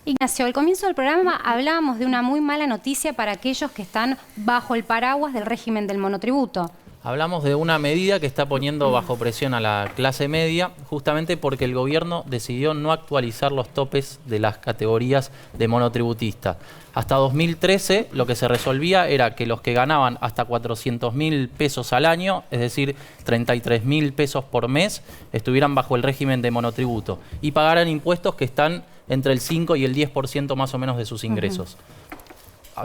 Ignacio, al comienzo del programa hablábamos de una muy mala noticia para aquellos que están bajo el paraguas del régimen del monotributo. Hablamos de una medida que está poniendo bajo presión a la clase media, justamente porque el gobierno decidió no actualizar los topes de las categorías de monotributista. Hasta 2013 lo que se resolvía era que los que ganaban hasta 400.000 pesos al año, es decir, 33.000 pesos por mes, estuvieran bajo el régimen de monotributo y pagaran impuestos que están entre el 5 y el 10% más o menos de sus ingresos.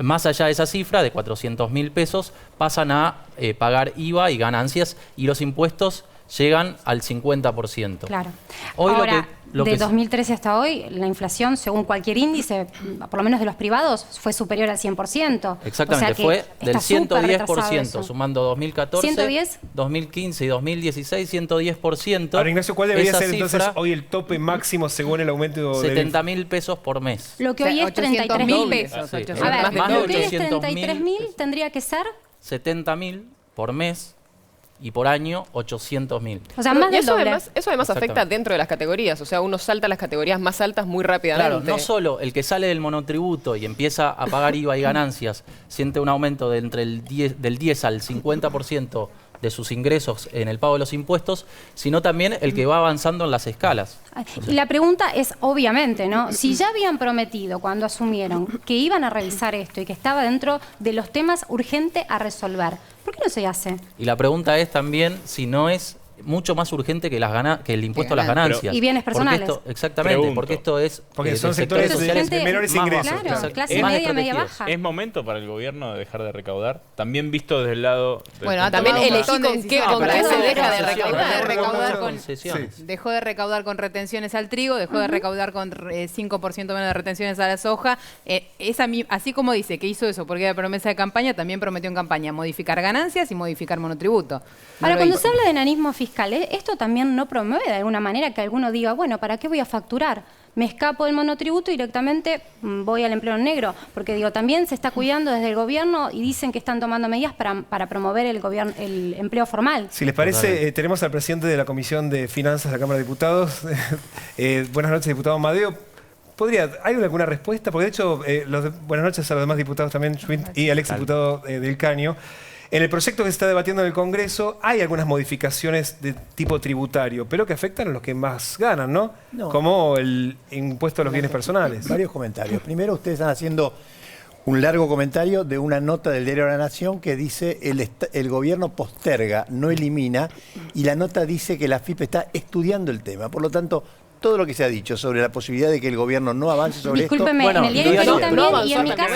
Más allá de esa cifra, de 400.000 pesos, pasan a pagar IVA y ganancias y los impuestos llegan al 50%. Claro. Hoy Ahora, de 2013 hasta hoy, la inflación, según cualquier índice, por lo menos de los privados, fue superior al 100%. Exactamente, o sea que fue del está súper retrasado 110%, eso. sumando 2014, 110. 2015 y 2016, 110%. Ahora, Ignacio, ¿cuál debería Esa ser entonces cifra, hoy el tope máximo según el aumento de 70.000 pesos por mes. Lo que hoy es 33.000 pesos. Sí. A ver, Más de lo que hoy es 800.000, 33.000 tendría que ser... 70.000 por mes y por año 800.000. O sea, más del doble. Eso además afecta dentro de las categorías. O sea, uno salta a las categorías más altas muy rápidamente. Claro, no solo el que sale del monotributo y empieza a pagar IVA y ganancias siente un aumento de entre el del 10 al 50% de sus ingresos en el pago de los impuestos, sino también el que va avanzando en las escalas. Y la pregunta es, obviamente, ¿no? Si ya habían prometido cuando asumieron que iban a revisar esto y que estaba dentro de los temas urgentes a resolver, ¿por qué no se hace? Y la pregunta es también si no es mucho más urgente que el impuesto a las ganancias. Y bienes personales. Exactamente, porque esto es... Porque son sectores de menores ingresos. Claro, clase media, media baja. ¿Es momento para el gobierno de dejar de recaudar? También visto desde el lado... Bueno, también elegí con qué se deja de recaudar. Dejó de recaudar con retenciones al trigo, dejó de recaudar con 5% menos de retenciones a la soja. Así como dice que hizo eso porque era promesa de campaña, también prometió en campaña modificar ganancias y modificar monotributo. Ahora, cuando se habla de enanismo fiscal, esto también no promueve de alguna manera que alguno diga, bueno, ¿para qué voy a facturar? Me escapo del monotributo y directamente voy al empleo negro. Porque digo, también se está cuidando desde el gobierno y dicen que están tomando medidas para promover el empleo formal. Si les parece, tenemos al presidente de la Comisión de Finanzas de la Cámara de Diputados. Buenas noches, diputado Amadeo. ¿Hay alguna respuesta? Porque de hecho, buenas noches a los demás diputados también, Schmidt y al exdiputado del Caño. En el proyecto que se está debatiendo en el Congreso hay algunas modificaciones de tipo tributario, pero que afectan a los que más ganan, ¿no? Como el impuesto a los bienes personales. Varios comentarios. Primero, ustedes están haciendo un largo comentario de una nota del Diario de la Nación que dice el gobierno posterga, no elimina, y la nota dice que la AFIP está estudiando el tema. Por lo tanto, todo lo que se ha dicho sobre la posibilidad de que el gobierno no avance sobre Discúlpeme, esto... en el diario dígalo. también, y en mi caso,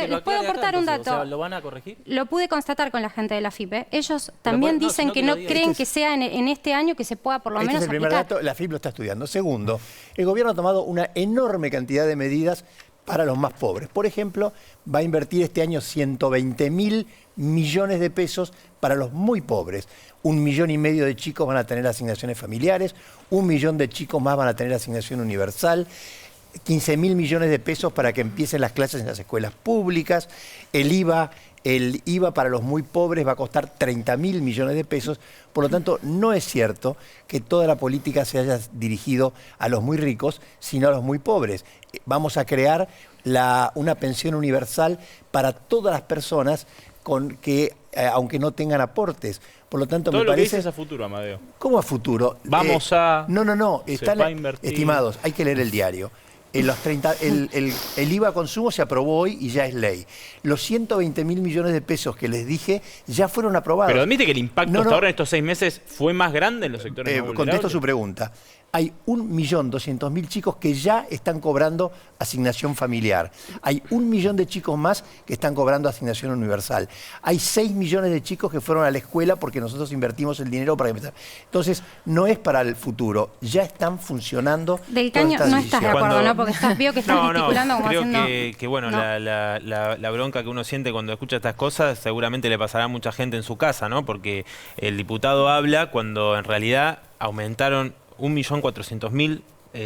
les puedo aportar un dato. ¿Lo van a corregir? Lo pude constatar con la gente de la FIPE. Ellos también dicen que no creen que sea en este año que se pueda por lo menos Este es el primer aplicar. dato, la FIP lo está estudiando. Segundo, el gobierno ha tomado una enorme cantidad de medidas para los más pobres. Por ejemplo, va a invertir este año 120.000 millones de pesos para los muy pobres. 1,5 millones de chicos van a tener asignaciones familiares, 1 millón de chicos más van a tener asignación universal, 15.000 millones de pesos para que empiecen las clases en las escuelas públicas, el IVA para los muy pobres va a costar 30.000 millones de pesos. Por lo tanto, no es cierto que toda la política se haya dirigido a los muy ricos, sino a los muy pobres. Vamos a crear una pensión universal para todas las personas aunque no tengan aportes. Por lo tanto, todo me lo parece... que dices a futuro, Amadeo. ¿Cómo a futuro? No. Están va a invertir. estimados, hay que leer el diario. El IVA consumo se aprobó hoy y ya es ley. Los 120.000 millones de pesos que les dije ya fueron aprobados. Pero admite que el impacto hasta ahora en estos 6 meses fue más grande en los sectores más vulnerables. Contesto su pregunta. Hay 1.200.000 chicos que ya están cobrando asignación familiar. Hay 1 millón de chicos más que están cobrando asignación universal. Hay 6 millones de chicos que fueron a la escuela porque nosotros invertimos el dinero para empezar. Entonces, no es para el futuro. Ya están funcionando. Del Caño no estás de acuerdo, ¿no? Porque veo que estás gesticulando como creo haciendo... que bueno, la bronca que uno siente cuando escucha estas cosas seguramente le pasará a mucha gente en su casa, ¿no? Porque el diputado habla cuando en realidad aumentaron 1.400.000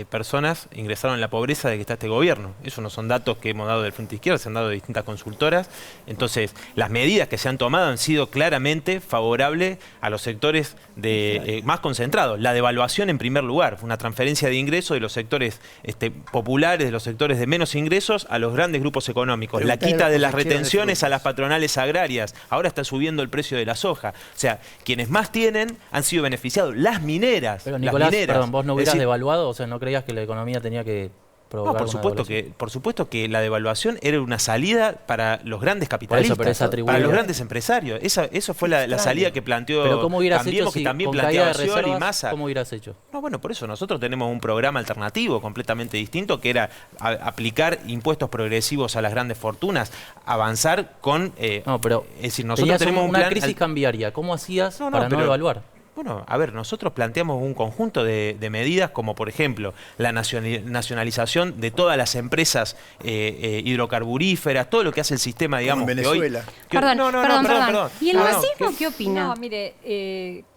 personas ingresaron en la pobreza de que está este gobierno. Esos no son datos que hemos dado del Frente Izquierda, se han dado de distintas consultoras. Entonces, las medidas que se han tomado han sido claramente favorables a los sectores más concentrados. La devaluación en primer lugar, una transferencia de ingresos de los sectores populares, de los sectores de menos ingresos a los grandes grupos económicos. La quita de las retenciones a las patronales agrarias. Ahora está subiendo el precio de la soja. O sea, quienes más tienen han sido beneficiados. Las mineras. Pero Nicolás, las mineras, perdón, ¿vos no hubieras decir, devaluado? O sea, ¿no creías que la economía tenía que provocar no, por supuesto que la devaluación era una salida para los grandes capitalistas, pero es atribuido. para los grandes empresarios. Eso fue la salida que planteó Pero ¿cómo hubieras Cambiemos, hecho si que también con planteaba caída de Scioli y reservas, Massa. ¿cómo hubieras hecho? No, bueno, por eso nosotros tenemos un programa alternativo completamente distinto, que era aplicar impuestos progresivos a las grandes fortunas, avanzar con... No, pero es decir, nosotros tenemos un una plan crisis cambiaria. ¿Cómo hacías para no pero- devaluar? Bueno, a ver, nosotros planteamos un conjunto de medidas como, por ejemplo, la nacionalización de todas las empresas hidrocarburíferas, todo lo que hace el sistema, digamos, en que hoy... Venezuela. Perdón. ¿Y el No, marxismo qué opina? No, mire,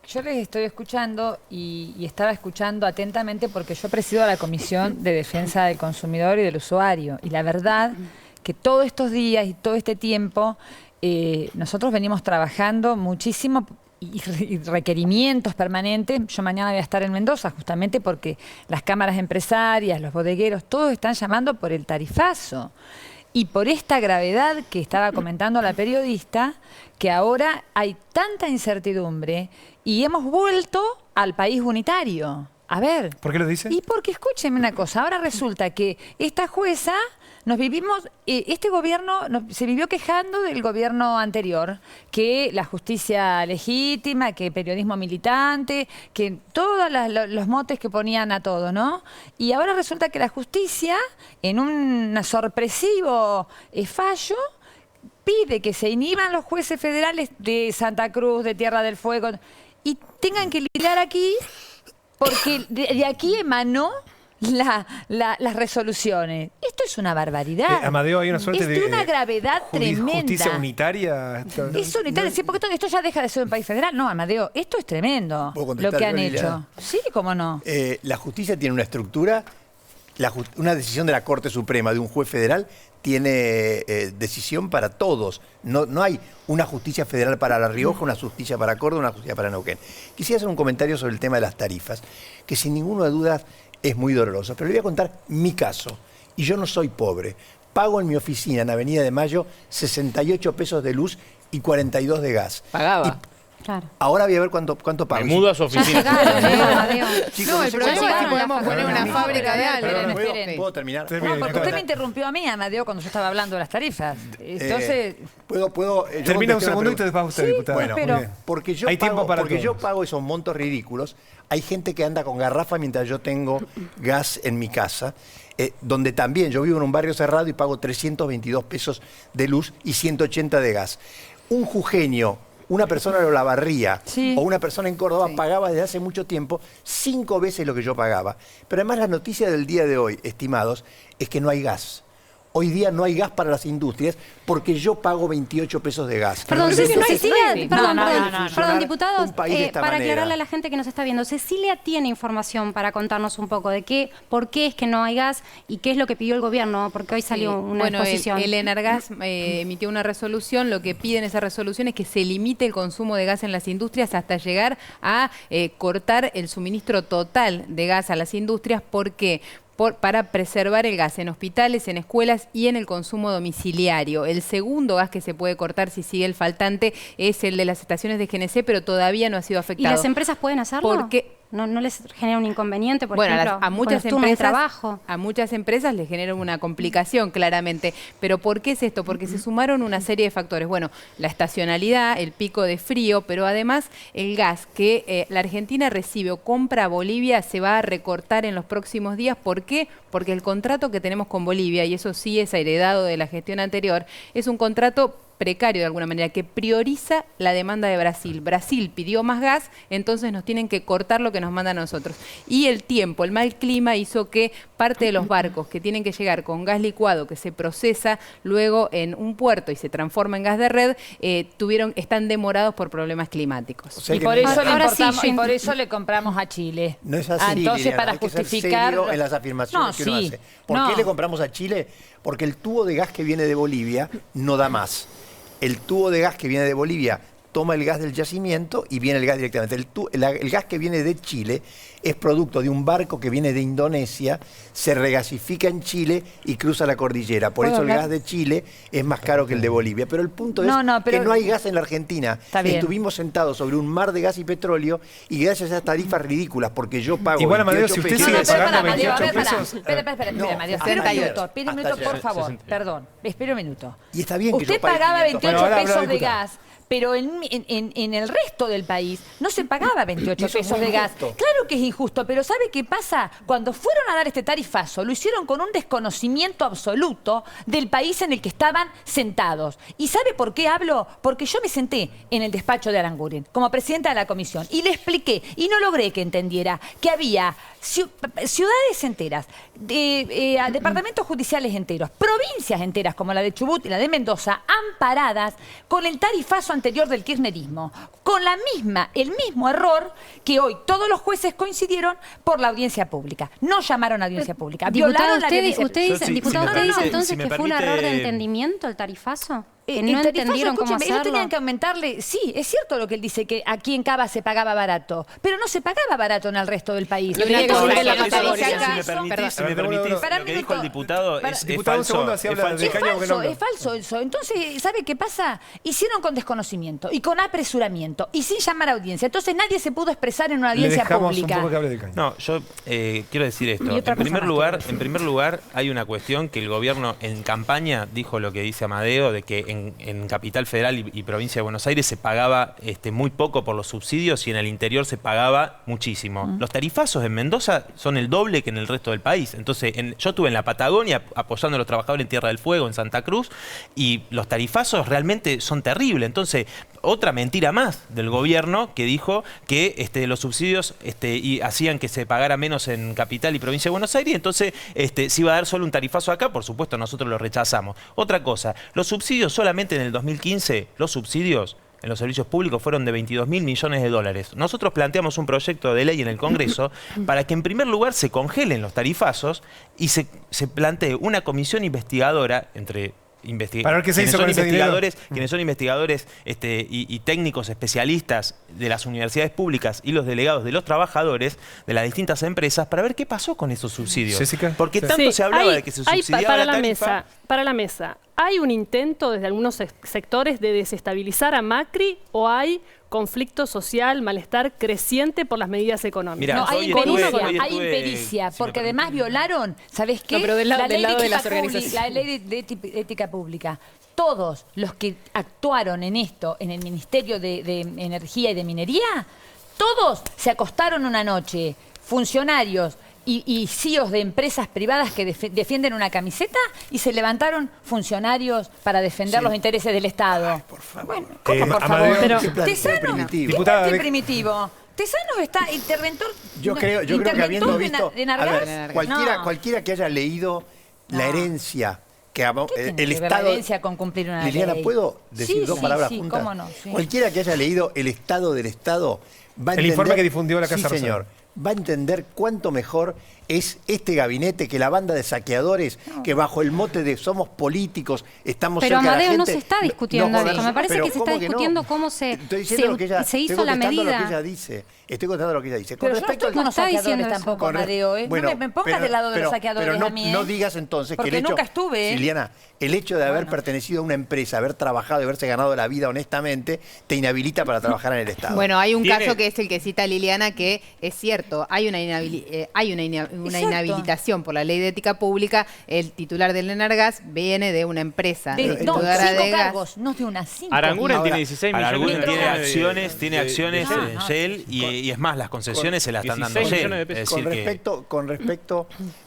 yo les estoy escuchando y estaba escuchando atentamente porque yo presido la Comisión de Defensa del Consumidor y del Usuario. Y la verdad que todos estos días y todo este tiempo nosotros venimos trabajando muchísimo y requerimientos permanentes. Yo mañana voy a estar en Mendoza justamente porque las cámaras empresarias, los bodegueros, todos están llamando por el tarifazo. Y por esta gravedad que estaba comentando la periodista, que ahora hay tanta incertidumbre y hemos vuelto al país unitario. A ver. ¿Por qué lo dice? Y porque, escúcheme una cosa, ahora resulta que esta jueza, este gobierno se vivió quejando del gobierno anterior, que la justicia legítima, que periodismo militante, que todos los motes que ponían a todo, ¿no? Y ahora resulta que la justicia, en un sorpresivo fallo, pide que se inhiban los jueces federales de Santa Cruz, de Tierra del Fuego, y tengan que lidiar aquí, porque de aquí emanó las resoluciones. Esto es una barbaridad. Amadeo, hay una suerte de... una gravedad tremenda. ¿Justicia unitaria? Es unitaria, sí, porque esto ya deja de ser un país federal. No, Amadeo, esto es tremendo ¿Puedo lo contestar, que han Lila? hecho. Sí, cómo no. La justicia tiene una estructura, una decisión de la Corte Suprema, de un juez federal, tiene decisión para todos. No hay una justicia federal para La Rioja, una justicia para Córdoba, una justicia para Neuquén. Quisiera hacer un comentario sobre el tema de las tarifas, que sin ninguna duda es muy doloroso, pero le voy a contar mi caso. Y yo no soy pobre. Pago en mi oficina, en Avenida de Mayo, 68 pesos de luz y 42 de gas. Pagaba. Claro. Ahora voy a ver cuánto pago. Me mudo a su Ya oficina. llegaron, Amadeo. Chicos, No, el sé problema es cuánto que podemos pago. poner una fábrica de algo. Perdón, Esperen. ¿puedo terminar? Termine. No, porque usted me interrumpió a mí, Amadeo, cuando yo estaba hablando de las tarifas. Entonces, yo Termina un contesté una segundo y pregunta. te va usted, Sí, diputada. Bueno, pero- muy bien. Porque yo Hay tiempo para porque todos. yo pago esos montos ridículos. Hay gente que anda con garrafa mientras yo tengo gas en mi casa, donde también yo vivo en un barrio cerrado y pago 322 pesos de luz y 180 de gas. Un jujeño, una persona de Olavarría Sí. o una persona en Córdoba pagaba desde hace mucho tiempo 5 veces lo que yo pagaba. Pero además la noticia del día de hoy, estimados, es que no hay gas. Hoy día no hay gas para las industrias porque yo pago 28 pesos de gas. Perdón, Entonces, Cecilia, perdón, no, perdón, no, no, no. perdón, diputado, un país de esta para manera. aclararle a la gente que nos está viendo, Cecilia tiene información para contarnos un poco de por qué es que no hay gas y qué es lo que pidió el gobierno, porque hoy salió una exposición. El Enargas emitió una resolución. Lo que pide en esa resolución es que se limite el consumo de gas en las industrias hasta llegar a cortar el suministro total de gas a las industrias. ¿Por qué? Para preservar el gas en hospitales, en escuelas y en el consumo domiciliario. El segundo gas que se puede cortar si sigue el faltante es el de las estaciones de GNC, pero todavía no ha sido ¿Y afectado. las empresas pueden hacerlo? Porque ¿No les genera un inconveniente, por bueno, ejemplo, a muchas con los turnos de empresas, trabajo? a muchas empresas les genera una complicación, claramente. Pero ¿por qué es esto? Porque se sumaron una serie de factores. Bueno, la estacionalidad, el pico de frío, pero además el gas que la Argentina recibe o compra a Bolivia se va a recortar en los próximos días. ¿Por qué? Porque el contrato que tenemos con Bolivia, y eso sí es heredado de la gestión anterior, es un contrato precario de alguna manera, que prioriza la demanda de Brasil. Brasil pidió más gas, entonces nos tienen que cortar lo que nos mandan a nosotros. Y el tiempo, el mal clima hizo que parte de los barcos que tienen que llegar con gas licuado que se procesa luego en un puerto y se transforma en gas de red, están demorados por problemas climáticos. O sea Y que por no- eso le Ahora importamos, sí, y por eso le compramos a Chile. No es así, Entonces, Liliana, para hay que ser justificar... serio en las afirmaciones que uno hace. ¿Por qué le compramos a Chile? Porque el tubo de gas que viene de Bolivia no da más. El tubo de gas que viene de Bolivia toma el gas del yacimiento y viene el gas directamente. El gas que viene de Chile es producto de un barco que viene de Indonesia, se regasifica en Chile y cruza la cordillera. Por eso el gas de Chile es más caro que el de Bolivia. Pero el punto es que no hay gas en la Argentina. Está bien. Estuvimos sentados sobre un mar de gas y petróleo y gracias a esas tarifas ridículas, porque yo pago Igual, Amadeo, 28 si usted pesos. sigue pero pagando pará, Amadeo, 28 pará. pesos. Espera, No, Amadeo. hasta Espera un ayer. minuto, espera un Hasta minuto, por ayer. favor. Perdón, espera un minuto. Y está bien que Usted yo pague pagaba 500. 28 Bueno, ahora habla pesos el de diputado. gas, pero en el resto del país no se pagaba 28 Eso es pesos muy de gas. injusto. Claro que es injusto, pero ¿sabe qué pasa? Cuando fueron a dar este tarifazo, lo hicieron con un desconocimiento absoluto del país en el que estaban sentados. ¿Y sabe por qué hablo? Porque yo me senté en el despacho de Aranguren como presidenta de la comisión y le expliqué y no logré que entendiera que había ciudades enteras, departamentos judiciales enteros, provincias enteras como la de Chubut y la de Mendoza, amparadas con el tarifazo anterior del kirchnerismo, con el mismo error que hoy todos los jueces coincidieron por la audiencia pública. No llamaron a audiencia pública, Diputado, violaron la usted, audiencia usted pública. dice, Sí, diputado, si me usted dice permite- entonces si me que fue un error de permite- entendimiento el tarifazo. Que El no tarifazo, entendieron cómo escúcheme, ellos hacerlo. tenían que aumentarle. Sí, es cierto lo que él dice, que aquí en Cava se pagaba barato, pero no se pagaba barato en el resto del país. Y una Entonces, cosa de la que categoría. dice acá- Si me permitís, Perdón, lo que un dijo el minuto. diputado Para- es Diputado, un falso. segundo, así es habla falso. de caño porque no- Es falso eso. Entonces, ¿sabe qué pasa? Hicieron con desconocimiento y con apresuramiento y sin llamar a audiencia. Entonces nadie se pudo expresar en una Le audiencia dejamos pública. un poco que hable de caño. No, yo quiero decir esto. Y otra En cosa primer más lugar, quiero decir. en primer lugar, hay una cuestión que el gobierno en campaña dijo lo que dice Amadeo, de que en Capital Federal y Provincia de Buenos Aires se pagaba muy poco por los subsidios y en el interior se pagaba muchísimo. Los tarifazos en Mendoza son el doble que en el resto del país. Entonces, yo estuve en la Patagonia apoyando a los trabajadores en Tierra del Fuego, en Santa Cruz, y los tarifazos realmente son terribles. Entonces, otra mentira más del gobierno que dijo que los subsidios hacían que se pagara menos en Capital y Provincia de Buenos Aires, entonces se iba a dar solo un tarifazo acá, por supuesto nosotros lo rechazamos. Otra cosa, los subsidios solamente en el 2015, los subsidios en los servicios públicos fueron de 22.000 millones de dólares. Nosotros planteamos un proyecto de ley en el Congreso para que en primer lugar se congelen los tarifazos y se plantee una comisión investigadora entre Para ver qué se hizo con ese dinero. quienes son investigadores y técnicos especialistas de las universidades públicas y los delegados de los trabajadores de las distintas empresas para ver qué pasó con esos subsidios. Jessica. Porque Sí. tanto se hablaba hay- de que se hay subsidiaba para la la tarifa. mesa, ¿hay un intento desde algunos sectores de desestabilizar a Macri o hay conflicto social, malestar creciente por las medidas económicas? Mirá, No, hay hoy impericia, estuve- hay impericia, si me porque permitís. además violaron, ¿sabes qué? No, pero del lado de las ética organizaciones. la ley de ética pública. Todos los que actuaron en esto, en el Ministerio de Energía y de Minería, todos se acostaron una noche, funcionarios y CEOs de empresas privadas que defienden una camiseta y se levantaron funcionarios para defender los intereses del Estado. Por favor. Bueno, ¿cómo por Amadeo, favor? Pero- Qué planteamiento Tesano, primitivo. Diputada, ¿qué de- primitivo? Tesano está interventor. Yo creo que habiendo visto. De A Nargaz, ver, no. cualquiera que haya leído la No. herencia que ¿Qué tiene el que ver la Estado. herencia con cumplir una Liliana, ley? ¿puedo decir Sí, dos sí, palabras sí, juntas? cómo no, sí. Cualquiera que haya leído El Estado del Estado va a El entender. informe que difundió la Casa Sí, Rosada. señor. Va a entender cuánto mejor es este gabinete que la banda de saqueadores que bajo el mote de somos políticos estamos Pero cerca de la Amadeo, no gente. se está discutiendo jodas. esto. Me parece Pero que se está ¿cómo que no? discutiendo cómo se Estoy diciendo lo que ella, se hizo estoy la contestando medida. lo que ella dice. Estoy contando lo que ella dice. Con Pero yo no respecto estoy con los está saqueadores diciendo eso. tampoco, con re- Amadeo. Bueno, no me pongas pero- del lado de pero- los saqueadores pero no, a mí, ¿eh? no digas entonces Porque que el hecho... nunca estuve, ¿eh? Liliana, el hecho de haber Bueno. pertenecido a una empresa, haber trabajado y haberse ganado la vida honestamente, te inhabilita para trabajar en el Estado. Bueno, hay un Tiene- caso que es el que cita Liliana, que es cierto, hay una una Exacto. inhabilitación por la ley de ética pública, el titular del Enargas viene de una empresa. No, titulara 5 de gas. cargos, no de unas 5. Aranguren Ahora, tiene 16 millones Aranguren de tiene dólares acciones en Shell y es más, las concesiones se las están dando 16 Shell. millones de pesos. Es decir Con respecto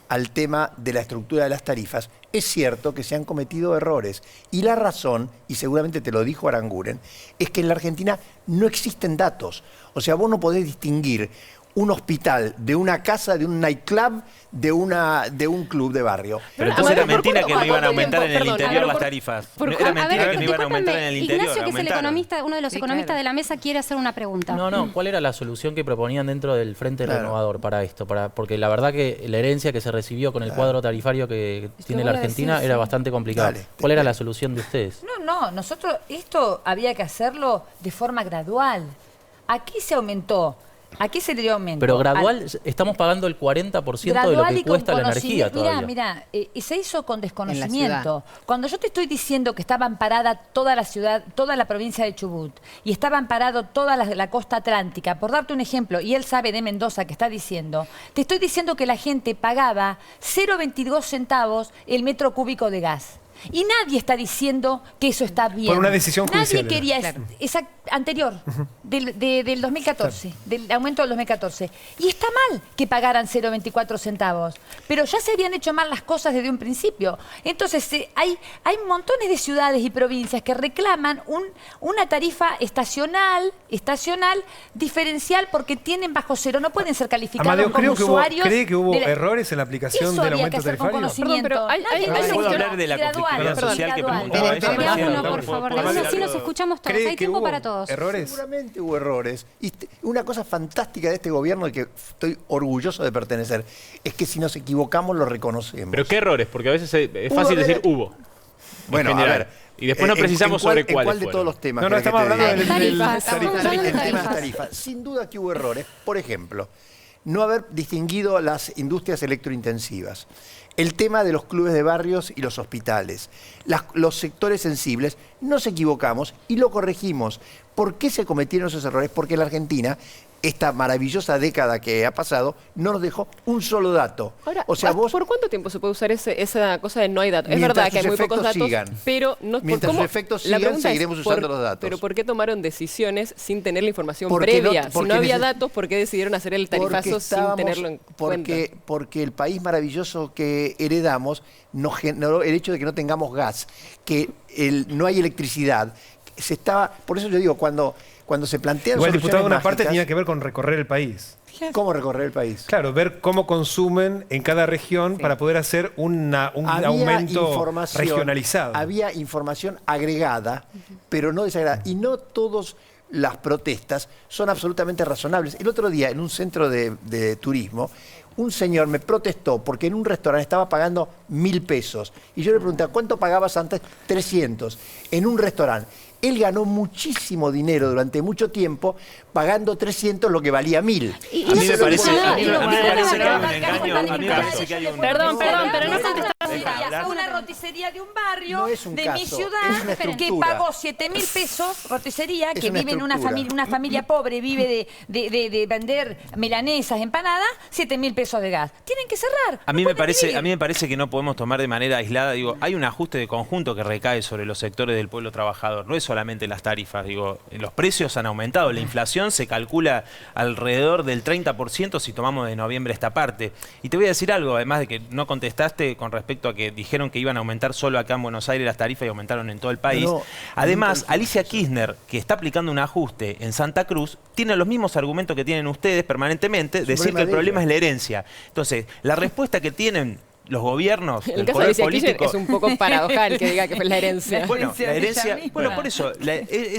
al tema de la estructura de las tarifas, es cierto que se han cometido errores. Y la razón, y seguramente te lo dijo Aranguren, es que en la Argentina no existen datos. O sea, vos no podés distinguir un hospital de una casa, de un nightclub, de un club de barrio. Pero entonces era ¿por mentira cuánto- que no iban a aumentar en el perdón, interior pero las por- tarifas. por- Era a mentira ver, que no iban a aumentar en el interior. Ignacio, que es el aumentaron. economista, uno de los Sí, economistas claro. de la mesa, quiere hacer una pregunta. No, ¿cuál era la solución que proponían dentro del Frente Claro. Renovador para esto? Porque la verdad que la herencia que se recibió con el cuadro tarifario que tiene la voy a Argentina decir, era sí. bastante complicado. Dale, ¿Cuál era la solución de ustedes? No, nosotros esto había que hacerlo de forma gradual. Aquí se aumentó. Aquí se le dio aumento. Pero gradual, estamos pagando el 40% de lo Gradual que y con cuesta la energía conocimiento. todavía. Mirá, y se hizo con ciudad. desconocimiento. Cuando yo te estoy diciendo que estaba amparada toda la ciudad, toda la provincia de Chubut, y estaba amparado toda la costa atlántica, por darte un ejemplo, y él sabe de Mendoza que está diciendo, te estoy diciendo que la gente pagaba 0,22 centavos el metro cúbico de gas. Y nadie está diciendo que eso está bien. Por una decisión judicial, Nadie quería, Claro. anterior, del 2014, del aumento del 2014. Y está mal que pagaran 0,24 centavos, pero ya se habían hecho mal las cosas desde un principio. Entonces, hay montones de ciudades y provincias que reclaman una tarifa estacional, diferencial, porque tienen bajo cero, no pueden ser calificados Amadeo, como usuarios. ¿cree que hubo de la- errores en la aplicación Eso del había que aumento hacer con tarifario? conocimiento. Perdón, pero hay Nadie sectores- dice ¿Puedo que hablar no, de la gradual, conflictividad perdón, social que gradual. preguntaba ella? De a uno, por ¿Puedo favor. decir Así nos algo? escuchamos todos. ¿Cree Hay que tiempo hubo para todos. errores? Seguramente hubo errores. Y una cosa fantástica de este gobierno, y que estoy orgulloso de pertenecer, es que si nos equivocamos lo reconocemos. Pero ¿qué errores? Porque a veces es Pudo fácil haber- decir hubo. Bueno, en a general. ver. Y después no precisamos sobre ¿En cuáles cuál de fueron. todos los temas? No, querés estamos que te hablando diga? del Tarifas, estamos hablando de El tema de las tarifas. tarifas. Sin duda que hubo errores. Por ejemplo, no haber distinguido las industrias electrointensivas, el tema de los clubes de barrios y los hospitales, los sectores sensibles. Nos equivocamos y lo corregimos. ¿Por qué se cometieron esos errores? Porque la Argentina, esta maravillosa década que ha pasado, no nos dejó un solo dato. Ahora, O sea, vos, ¿por cuánto tiempo se puede usar esa cosa de no hay datos? Es Mientras verdad que hay sus muy pocos efectos datos, sigan. pero no Mientras ¿cómo? sus efectos La sigan, pregunta es, seguiremos usando los datos. Pero ¿por qué tomaron decisiones sin tener la información Porque no- previa? Si porque no había neces- datos, ¿por qué decidieron hacer el tarifazo sin tenerlo en cuenta? Porque el país maravilloso que heredamos nos generó el hecho de que no tengamos gas, que no hay electricidad. Por eso yo digo, cuando se plantean Igual, soluciones diputado, una parte mágicas, tenía que ver con recorrer el país. ¿cómo recorrer el país? Claro, ver cómo consumen en cada región para poder hacer un aumento regionalizado. Había información agregada, pero no desagregada. Y no todas las protestas son absolutamente razonables. El otro día, en un centro de turismo, un señor me protestó porque en un restaurante estaba pagando 1.000 pesos. Y yo le pregunté, ¿cuánto pagabas antes? 300. En un restaurante. Él ganó muchísimo dinero durante mucho tiempo pagando 300 lo que valía 1.000. A mí me parece que hay un engaño. A mí me parece que hay un... Perdón, pero no contestaron. A una roticería de un barrio No es un de caso, mi es una ciudad que estructura. pagó 7.000 pesos, roticería, Es que una vive en una estructura. familia pobre, vive de vender milanesas, empanadas, 7.000 pesos de gas. Tienen que cerrar. A no mí me pueden vivir. parece que no podemos tomar de manera aislada. Digo, hay un ajuste de conjunto que recae sobre los sectores del pueblo trabajador. No es solamente las tarifas. Digo, los precios han aumentado. La inflación se calcula alrededor del 30% si tomamos de noviembre esta parte. Y te voy a decir algo, además de que no contestaste con respecto a que dijeron que iban a aumentar solo acá en Buenos Aires las tarifas y aumentaron en todo el país. No, Además, nunca Alicia Kirchner, que está aplicando un ajuste en Santa Cruz, tiene los mismos argumentos que tienen ustedes permanentemente, Es un decir que el problema de problema ella. es la herencia. Entonces, la respuesta que tienen los gobiernos, En el el caso de poder Alicia Kirchner político... es un poco paradojal que diga que fue la herencia. Bueno, la herencia, bueno, por eso,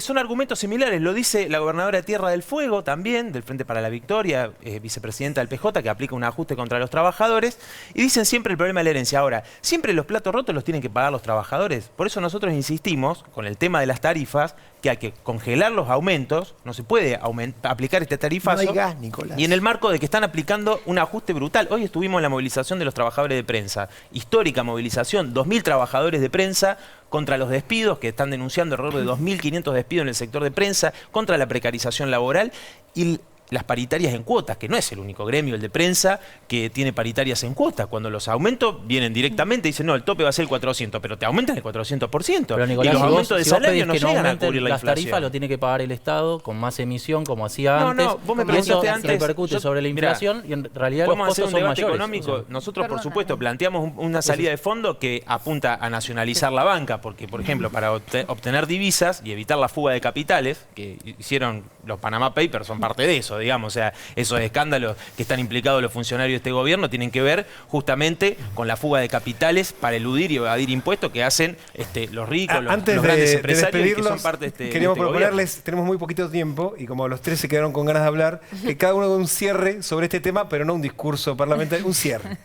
son argumentos similares, lo dice la gobernadora de Tierra del Fuego también, del Frente para la Victoria, vicepresidenta del PJ, que aplica un ajuste contra los trabajadores, y dicen siempre el problema de la herencia. Ahora, siempre los platos rotos los tienen que pagar los trabajadores, por eso nosotros insistimos con el tema de las tarifas, que hay que congelar los aumentos, no se puede aplicar este tarifazo. No hay gas, Nicolás. Y en el marco de que están aplicando un ajuste brutal. Hoy estuvimos en la movilización de los trabajadores de prensa. Histórica movilización, 2.000 trabajadores de prensa contra los despidos, que están denunciando alrededor de 2.500 despidos en el sector de prensa, contra la precarización laboral. Y las paritarias en cuotas, que no es el único gremio, el de prensa, que tiene paritarias en cuotas. Cuando los aumentos vienen directamente, dicen, no, el tope va a ser el 400, pero te aumentan el 400%. Pero Nicolás, y los si aumentos de si vos salario pedís no que no llegan a aumenten cubrir la las inflación. tarifas, lo tiene que pagar el Estado con más emisión, como hacía antes. No, vos me y eso preguntaste antes. repercute sobre la inflación y en realidad los Podemos hacer costos un son debate mayores. económico. O sea, Nosotros, por supuesto, planteamos una salida de fondo que apunta a nacionalizar la banca, porque, por ejemplo, para obtener divisas y evitar la fuga de capitales, que hicieron los Panama Papers, son parte de eso, digamos. O sea, esos escándalos que están implicados los funcionarios de este gobierno tienen que ver justamente con la fuga de capitales para eludir y evadir impuestos que hacen los ricos, los grandes empresarios y que son parte de este queríamos proponerles, gobierno. tenemos muy poquito tiempo y como los tres se quedaron con ganas de hablar, que cada uno dé un cierre sobre este tema, pero no un discurso parlamentario, un cierre.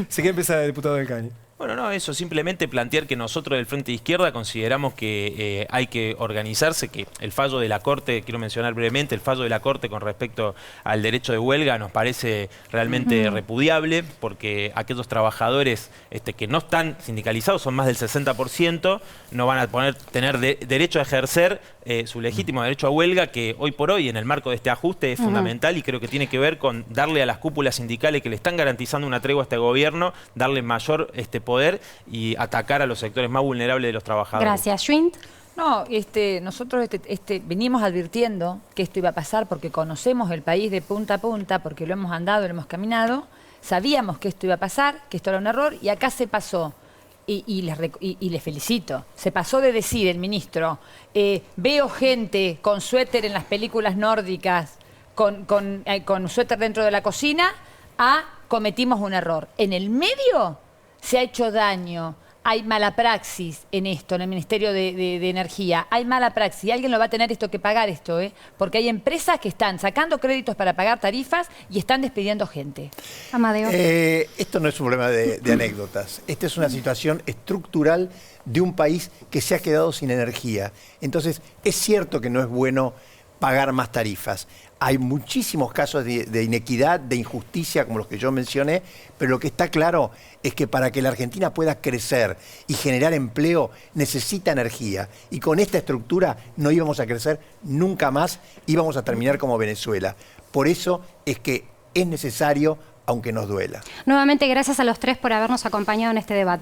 Si quiere empezar el diputado del Caño. Bueno, no, eso, simplemente plantear que nosotros del Frente de Izquierda consideramos que hay que organizarse, que el fallo de la Corte, quiero mencionar brevemente, el fallo de la Corte con respecto al derecho de huelga nos parece realmente repudiable, porque aquellos trabajadores que no están sindicalizados, son más del 60%, no van a tener derecho a ejercer su legítimo derecho a huelga, que hoy por hoy, en el marco de este ajuste, es fundamental y creo que tiene que ver con darle a las cúpulas sindicales que le están garantizando una tregua a este gobierno, darle mayor poder y atacar a los sectores más vulnerables de los trabajadores. Gracias. Schwint. No, nosotros venimos advirtiendo que esto iba a pasar porque conocemos el país de punta a punta, porque lo hemos andado, lo hemos caminado, sabíamos que esto iba a pasar, que esto era un error, y acá se pasó. Y les felicito. Se pasó de decir el ministro, veo gente con suéter en las películas nórdicas, con suéter dentro de la cocina, a cometimos un error. En el medio se ha hecho daño. Hay mala praxis en esto, en el Ministerio de Energía. Hay mala praxis. Y alguien lo va a tener que pagar esto, porque hay empresas que están sacando créditos para pagar tarifas y están despidiendo gente. Amadeo. Esto no es un problema de anécdotas. Esta es una situación estructural de un país que se ha quedado sin energía. Entonces, es cierto que no es bueno pagar más tarifas. Hay muchísimos casos de inequidad, de injusticia, como los que yo mencioné, pero lo que está claro es que para que la Argentina pueda crecer y generar empleo, necesita energía. Y con esta estructura no íbamos a crecer nunca más, íbamos a terminar como Venezuela. Por eso es que es necesario, aunque nos duela. Nuevamente, gracias a los tres por habernos acompañado en este debate.